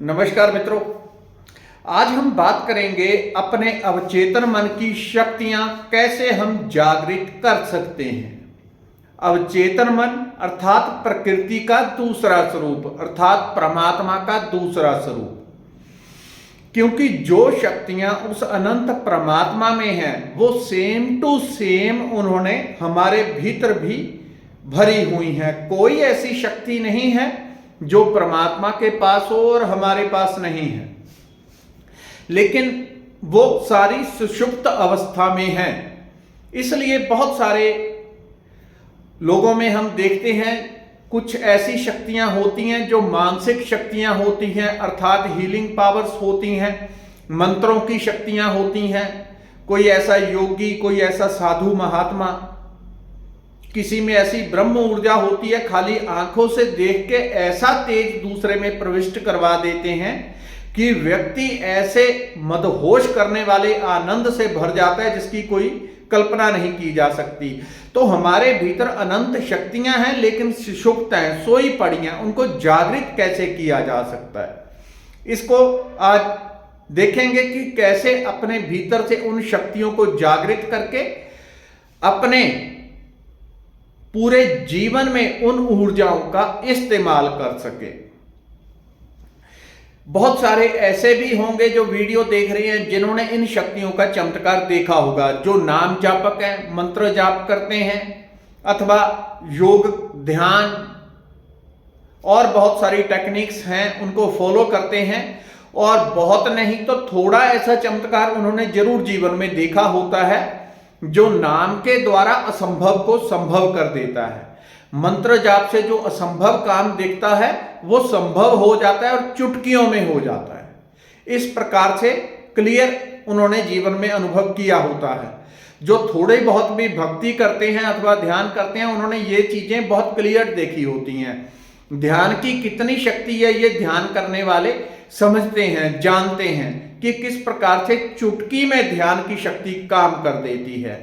नमस्कार मित्रों, आज हम बात करेंगे अपने अवचेतन मन की शक्तियां कैसे हम जागृत कर सकते हैं। अवचेतन मन अर्थात प्रकृति का दूसरा स्वरूप अर्थात परमात्मा का दूसरा स्वरूप, क्योंकि जो शक्तियां उस अनंत परमात्मा में हैं वो सेम टू सेम उन्होंने हमारे भीतर भी भरी हुई हैं। कोई ऐसी शक्ति नहीं है जो परमात्मा के पास हो और हमारे पास नहीं है, लेकिन वो सारी सुषुप्त अवस्था में है। इसलिए बहुत सारे लोगों में हम देखते हैं कुछ ऐसी शक्तियां होती हैं जो मानसिक शक्तियां होती हैं अर्थात हीलिंग पावर्स होती हैं, मंत्रों की शक्तियां होती हैं। कोई ऐसा योगी, कोई ऐसा साधु महात्मा, किसी में ऐसी ब्रह्म ऊर्जा होती है, खाली आंखों से देख के ऐसा तेज दूसरे में प्रविष्ट करवा देते हैं कि व्यक्ति ऐसे मदहोश करने वाले आनंद से भर जाता है जिसकी कोई कल्पना नहीं की जा सकती। तो हमारे भीतर अनंत शक्तियां हैं लेकिन सुषुप्त हैं, सोई पड़ी हैं। उनको जागृत कैसे किया जा सकता है, इसको आज देखेंगे कि कैसे अपने भीतर से उन शक्तियों को जागृत करके अपने पूरे जीवन में उन ऊर्जाओं का इस्तेमाल कर सके। बहुत सारे ऐसे भी होंगे जो वीडियो देख रहे हैं जिन्होंने इन शक्तियों का चमत्कार देखा होगा, जो नाम जापक हैं, मंत्र जाप करते हैं अथवा योग ध्यान और बहुत सारी टेक्निक्स हैं उनको फॉलो करते हैं, और बहुत नहीं तो थोड़ा ऐसा चमत्कार उन्होंने जरूर जीवन में देखा होता है जो नाम के द्वारा असंभव को संभव कर देता है। मंत्र जाप से जो असंभव काम दिखता है वो संभव हो जाता है और चुटकियों में हो जाता है। इस प्रकार से क्लियर उन्होंने जीवन में अनुभव किया होता है। जो थोड़े बहुत भी भक्ति करते हैं अथवा ध्यान करते हैं उन्होंने ये चीजें बहुत क्लियर देखी होती हैं। ध्यान की कितनी शक्ति है ये ध्यान करने वाले समझते हैं, जानते हैं कि किस प्रकार से चुटकी में ध्यान की शक्ति काम कर देती है।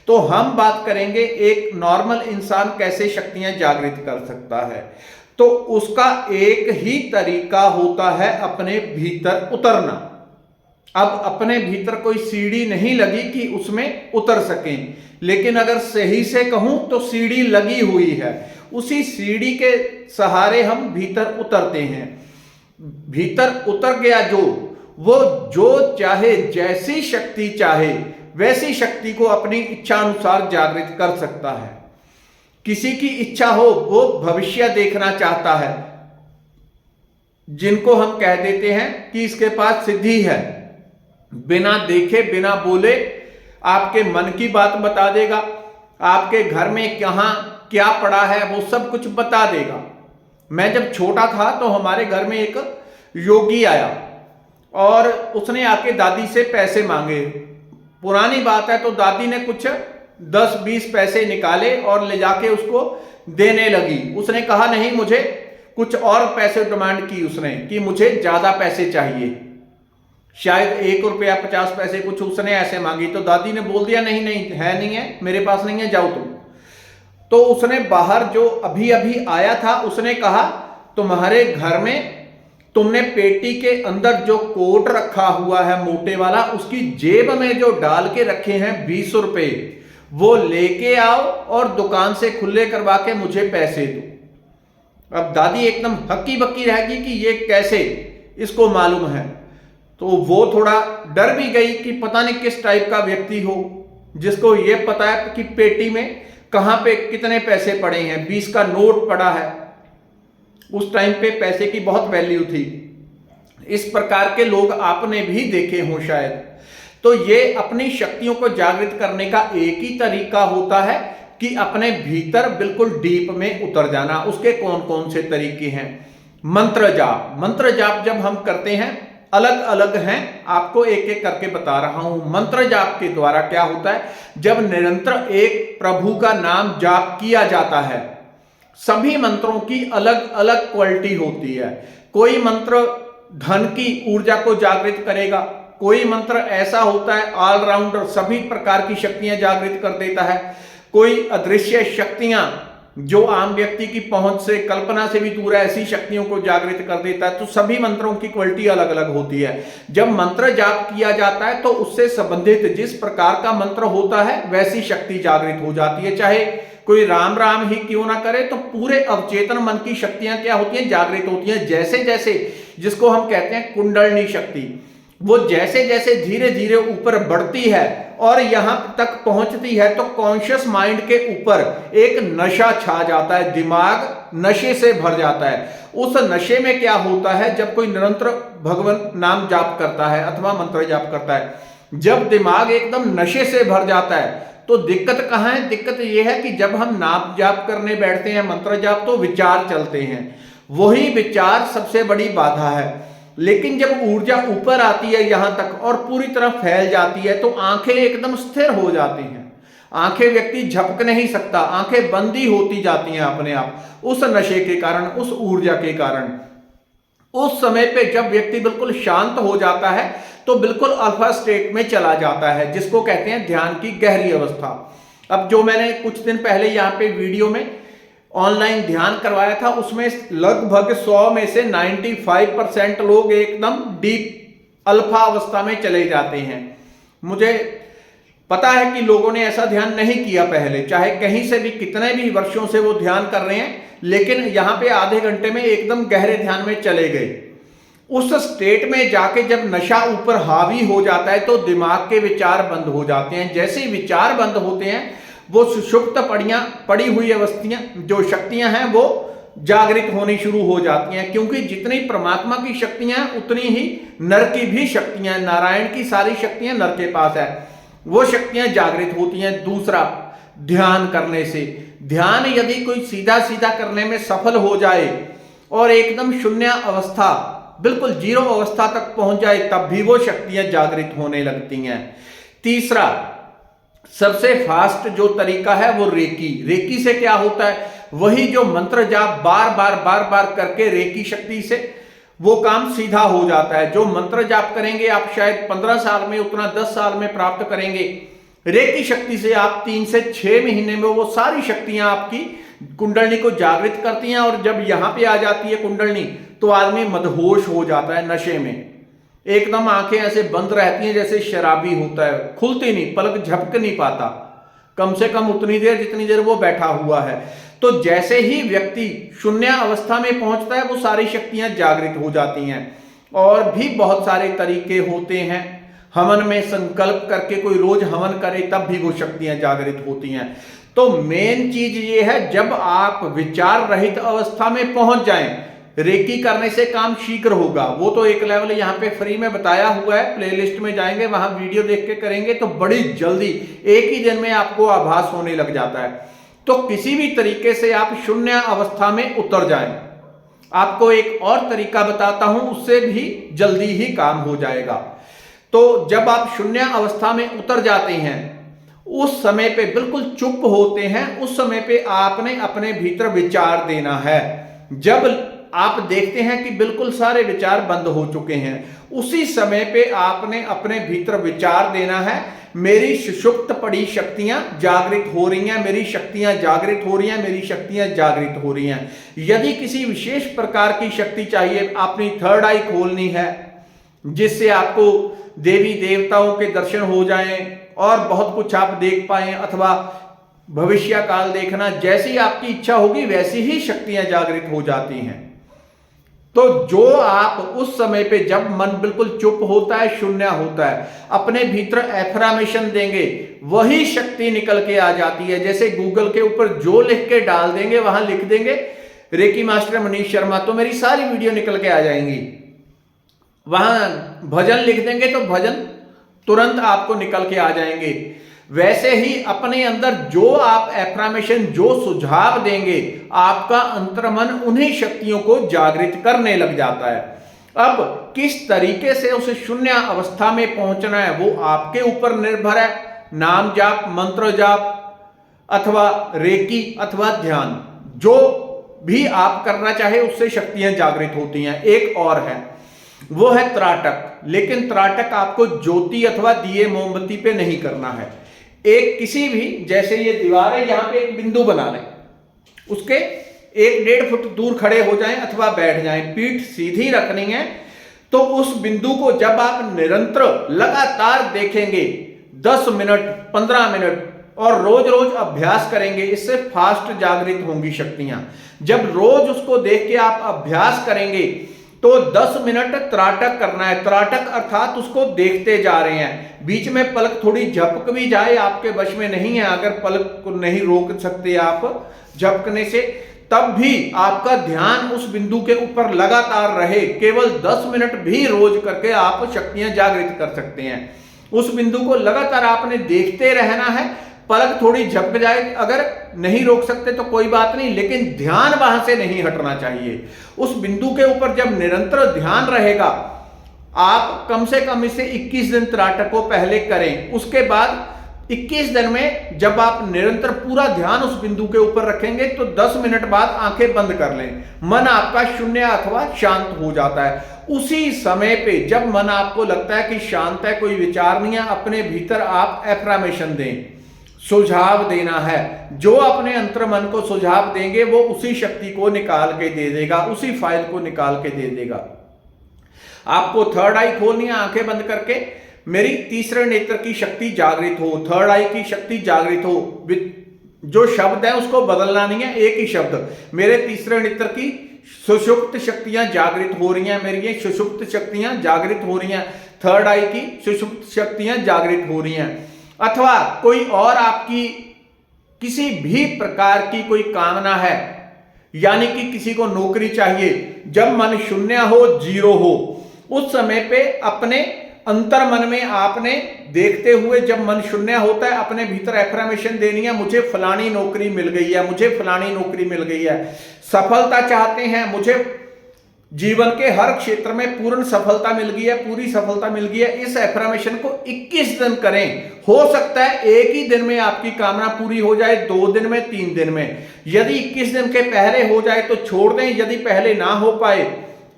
तो हम बात करेंगे एक नॉर्मल इंसान कैसे शक्तियां जागृत कर सकता है। तो उसका एक ही तरीका होता है अपने भीतर उतरना। अब अपने भीतर कोई सीढ़ी नहीं लगी कि उसमें उतर सकें, लेकिन अगर सही से कहूं तो सीढ़ी लगी हुई है। उसी सीढ़ी के सहारे हम भीतर उतरते हैं। भीतर उतर गया जो चाहे, जैसी शक्ति चाहे वैसी शक्ति को अपनी इच्छा अनुसार जागृत कर सकता है। किसी की इच्छा हो वो भविष्य देखना चाहता है, जिनको हम कह देते हैं कि इसके पास सिद्धि है, बिना देखे बिना बोले आपके मन की बात बता देगा, आपके घर में कहां क्या पड़ा है वो सब कुछ बता देगा। मैं जब छोटा था तो हमारे घर में एक योगी आया और उसने आके दादी से पैसे मांगे। पुरानी बात है तो दादी ने कुछ 10-20 पैसे निकाले और ले जाके उसको देने लगी। उसने कहा नहीं, मुझे कुछ और पैसे डिमांड की उसने कि मुझे ज्यादा पैसे चाहिए, शायद 1 रुपया 50 पैसे कुछ उसने ऐसे मांगी। तो दादी ने बोल दिया नहीं नहीं है, नहीं है, मेरे पास नहीं है, जाओ तुम। तो उसने बाहर जो अभी अभी आया था उसने कहा तुम्हारे घर में तुमने पेटी के अंदर जो कोट रखा हुआ है मोटे वाला, उसकी जेब में जो डाल के रखे हैं 20 रुपए, वो लेके आओ और दुकान से खुले करवा के मुझे पैसे दो। अब दादी एकदम हक्की बक्की रहेगी कि ये कैसे इसको मालूम है। तो वो थोड़ा डर भी गई कि पता नहीं किस टाइप का व्यक्ति हो जिसको ये पता है कि पेटी में कहां पे कितने पैसे पड़े हैं। 20 का नोट पड़ा है, उस टाइम पे पैसे की बहुत वैल्यू थी। इस प्रकार के लोग आपने भी देखे हों शायद। तो ये अपनी शक्तियों को जागृत करने का एक ही तरीका होता है कि अपने भीतर बिल्कुल डीप में उतर जाना। उसके कौन कौन से तरीके हैं? मंत्र जाप। मंत्र जाप जब हम करते हैं अलग अलग हैं, आपको एक एक करके बता रहा हूं। मंत्र जाप के द्वारा क्या होता है, जब निरंतर एक प्रभु का नाम जाप किया जाता है, सभी मंत्रों की अलग अलग क्वालिटी होती है। कोई मंत्र धन की ऊर्जा को जागृत करेगा, कोई मंत्र ऐसा होता है ऑलराउंडर, सभी प्रकार की शक्तियां जागृत कर देता है। कोई अदृश्य शक्तियां जो आम व्यक्ति की पहुंच से, कल्पना से भी दूर है, ऐसी शक्तियों को जागृत कर देता है। तो सभी मंत्रों की क्वालिटी अलग अलग होती है। जब मंत्र जाप किया जाता है तो उससे संबंधित जिस प्रकार का मंत्र होता है वैसी शक्ति जागृत हो जाती है। चाहे कोई राम राम ही क्यों ना करे, तो पूरे अवचेतन मन की शक्तियां क्या होती हैं, जागृत होती हैं। जैसे जैसे, जिसको हम कहते हैं कुंडलनी शक्ति, वो जैसे जैसे धीरे धीरे ऊपर बढ़ती है और यहां तक पहुंचती है तो कॉन्शियस माइंड के ऊपर एक नशा छा जाता है, दिमाग नशे से भर जाता है। उस नशे में क्या होता है, जब कोई निरंतर भगवान नाम जाप करता है अथवा मंत्र जाप करता है, जब दिमाग एकदम नशे से भर जाता है तो दिक्कत कहां है, दिक्कत यह है कि जब हम नाम जाप करने बैठते हैं, मंत्र जाप, तो विचार चलते हैं, वही विचार सबसे बड़ी बाधा है। लेकिन जब ऊर्जा ऊपर आती है यहां तक और पूरी तरह फैल जाती है तो आंखें एकदम स्थिर हो जाती हैं। आंखें व्यक्ति झपक नहीं सकता, आंखें बंदी होती जाती हैं अपने आप, उस नशे के कारण, उस ऊर्जा के कारण। उस समय पे जब व्यक्ति बिल्कुल शांत हो जाता है तो बिल्कुल अल्फा स्टेट में चला जाता है, जिसको कहते हैं ध्यान की गहरी अवस्था। अब जो मैंने कुछ दिन पहले यहाँ पे वीडियो में ऑनलाइन ध्यान करवाया था, उसमें लगभग 100 में से 95% लोग एकदम डीप अल्फा अवस्था में चले जाते हैं। मुझे पता है कि लोगों ने ऐसा ध्यान नहीं किया पहले, चाहे कहीं से भी कितने भी वर्षों से वो ध्यान कर रहे हैं, लेकिन यहां पे आधे घंटे में एकदम गहरे ध्यान में चले गए। उस स्टेट में जाके जब नशा ऊपर हावी हो जाता है तो दिमाग के विचार बंद हो जाते हैं। जैसे ही विचार बंद होते हैं, वो सुषुप्त पड़ी हुई अवस्थियां, जो शक्तियां हैं, वो जागृत होनी शुरू हो जाती हैं। क्योंकि जितनी परमात्मा की शक्तियां हैं उतनी ही नर की भी शक्तियां, नारायण की सारी शक्तियां नर के पास है, वो शक्तियां जागृत होती हैं। दूसरा, ध्यान करने से, ध्यान यदि कोई सीधा सीधा करने में सफल हो जाए और एकदम शून्य अवस्था, बिल्कुल जीरो अवस्था तक पहुंच जाए, तब भी वो शक्तियां जागृत होने लगती हैं। तीसरा, सबसे फास्ट जो तरीका है वो रेकी। रेकी से क्या होता है, वही जो मंत्र जाप बार बार करके रेकी शक्ति से वो काम सीधा हो जाता है। जो मंत्र जाप करेंगे आप शायद 15 साल में उतना 10 साल में प्राप्त करेंगे, रेकी शक्ति से आप 3 से 6 महीने में वो सारी शक्तियां आपकी कुंडलनी को जागृत करती हैं। और जब यहां पे आ जाती है कुंडलनी तो आदमी मदहोश हो जाता है, नशे में एकदम आंखें ऐसे बंद रहती हैं जैसे शराबी होता है, खुलती नहीं, पलक झपक नहीं पाता, कम से कम उतनी देर जितनी देर वो बैठा हुआ है। तो जैसे ही व्यक्ति शून्य अवस्था में पहुंचता है वो सारी शक्तियां जागृत हो जाती हैं। और भी बहुत सारे तरीके होते हैं, हवन में संकल्प करके कोई रोज हवन करे तब भी वो शक्तियां जागृत होती हैं। तो मेन चीज ये है, जब आप विचार रहित अवस्था में पहुंच जाएं, रेकी करने से काम शीघ्र होगा। वो तो एक लेवल यहाँ पे फ्री में बताया हुआ है, प्लेलिस्ट में जाएंगे वहां वीडियो देख के करेंगे तो बड़ी जल्दी एक ही दिन में आपको आभास होने लग जाता है। तो किसी भी तरीके से आप शून्य अवस्था में उतर जाएं। आपको एक और तरीका बताता हूं, उससे भी जल्दी ही काम हो जाएगा। तो जब आप शून्य अवस्था में उतर जाते हैं, उस समय पे बिल्कुल चुप होते हैं, उस समय पे आपने अपने भीतर विचार देना है। जब आप देखते हैं कि बिल्कुल सारे विचार बंद हो चुके हैं, उसी समय पे आपने अपने भीतर विचार देना है, मेरी सुषुप्त पड़ी शक्तियां जागृत हो रही हैं, मेरी शक्तियां जागृत हो रही हैं, मेरी शक्तियां जागृत हो रही हैं। यदि किसी विशेष प्रकार की शक्ति चाहिए, अपनी थर्ड आई खोलनी है जिससे आपको देवी देवताओं के दर्शन हो जाएं और बहुत कुछ आप देख पाएं, अथवा भविष्य काल देखना, जैसी आपकी इच्छा होगी वैसी ही शक्तियां जागृत हो जाती हैं। तो जो आप उस समय पे, जब मन बिल्कुल चुप होता है, शून्य होता है, अपने भीतर एफर्मेशन देंगे, वही शक्ति निकल के आ जाती है। जैसे गूगल के ऊपर जो लिख के डाल देंगे, वहां लिख देंगे रेकी मास्टर मनीष शर्मा, तो मेरी सारी वीडियो निकल के आ जाएंगी। वहां भजन लिख देंगे तो भजन तुरंत आपको निकल के आ जाएंगे। वैसे ही अपने अंदर जो आप एफर्मेशन, जो सुझाव देंगे, आपका अंतर्मन उन्हीं शक्तियों को जागृत करने लग जाता है। अब किस तरीके से उस शून्य अवस्था में पहुंचना है वो आपके ऊपर निर्भर है। नाम जाप, मंत्र जाप, अथवा रेकी, अथवा ध्यान, जो भी आप करना चाहे उससे शक्तियां जागृत होती हैं। एक और है, वो है त्राटक। लेकिन त्राटक आपको ज्योति अथवा दिए मोमबत्ती पे नहीं करना है। एक किसी भी, जैसे ये दीवार है, यहां पे एक बिंदु बना लें उसके 1-1.5 फुट दूर खड़े हो जाएं अथवा बैठ जाएं, पीठ सीधी रखनी है। तो उस बिंदु को जब आप निरंतर लगातार देखेंगे 10 मिनट 15 मिनट और रोज रोज अभ्यास करेंगे, इससे फास्ट जागृत होंगी शक्तियां। जब रोज उसको देख के आप अभ्यास करेंगे तो 10 मिनट त्राटक करना है। त्राटक अर्थात उसको देखते जा रहे हैं, बीच में पलक थोड़ी झपक भी जाए आपके वश में नहीं है, अगर पलक को नहीं रोक सकते आप झपकने से, तब भी आपका ध्यान उस बिंदु के ऊपर लगातार रहे। केवल 10 मिनट भी रोज करके आप शक्तियां जागृत कर सकते हैं। उस बिंदु को लगातार आपने देखते रहना है, पलक थोड़ी झपक जाए, अगर नहीं रोक सकते तो कोई बात नहीं, लेकिन ध्यान वहां से नहीं हटना चाहिए। उस बिंदु के ऊपर जब निरंतर ध्यान रहेगा, आप कम से कम इसे 21 दिन त्राटक को पहले करें। उसके बाद 21 दिन में जब आप निरंतर पूरा ध्यान उस बिंदु के ऊपर रखेंगे तो 10 मिनट बाद आंखें बंद कर लें। मन आपका शून्य अथवा शांत हो जाता है। उसी समय पे जब मन आपको लगता है कि शांत है, कोई विचार नहीं है, अपने भीतर आप एफर्मेशन दें, सुझाव देना है। जो अपने अंतर मन को सुझाव देंगे वो उसी शक्ति को निकाल के दे देगा, उसी फाइल को निकाल के दे देगा। आपको थर्ड आई खोलनी है, आंखें बंद करके मेरी तीसरे नेत्र की शक्ति जागृत हो, थर्ड आई की शक्ति जागृत हो। जो शब्द है उसको बदलना नहीं है, एक ही शब्द, मेरे तीसरे नेत्र की सुषुप्त शक्तियां जागृत हो रही हैं, मेरी ये सुषुप्त शक्तियां जागृत हो रही हैं, थर्ड आई की सुषुप्त शक्तियां जागृत हो रही हैं। अथवा कोई और आपकी किसी भी प्रकार की कोई कामना है, यानी कि किसी को नौकरी चाहिए, जब मन शून्य हो, जीरो हो, उस समय पे अपने अंतर मन में आपने देखते हुए, जब मन शून्य होता है, अपने भीतर एफर्मेशन देनी है, मुझे फलानी नौकरी मिल गई है, मुझे फलानी नौकरी मिल गई है। सफलता चाहते हैं, मुझे जीवन के हर क्षेत्र में पूर्ण सफलता मिल गई है, पूरी सफलता मिल गई है। इस एफर्मेशन को 21 दिन करें। हो सकता है एक ही दिन में आपकी कामना पूरी हो जाए, 2 दिन में, 3 दिन में। यदि 21 दिन के पहले हो जाए तो छोड़ दें, यदि पहले ना हो पाए,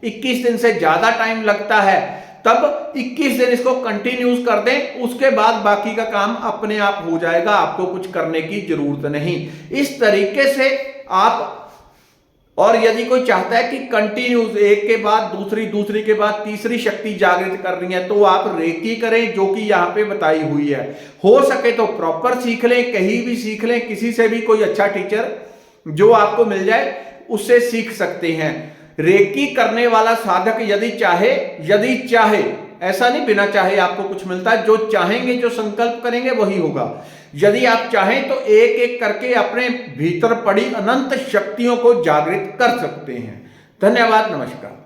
21 दिन से ज्यादा टाइम लगता है, तब 21 दिन इसको कंटिन्यूस कर दें, उसके बाद बाकी का काम अपने आप हो जाएगा, आपको कुछ करने की जरूरत नहीं। इस तरीके से आप, और यदि कोई चाहता है कि कंटिन्यूस एक के बाद दूसरी, दूसरी के बाद तीसरी शक्ति जागृत कर रही है, तो आप रेकी करें, जो कि यहां पे बताई हुई है। हो सके तो प्रॉपर सीख लें, कहीं भी सीख लें, किसी से भी, कोई अच्छा टीचर जो आपको मिल जाए उससे सीख सकते हैं। रेकी करने वाला साधक यदि चाहे, ऐसा नहीं बिना चाहे आपको कुछ मिलता है, जो चाहेंगे, जो संकल्प करेंगे वही होगा। यदि आप चाहें तो एक एक करके अपने भीतर पड़ी अनंत शक्तियों को जागृत कर सकते हैं। धन्यवाद, नमस्कार।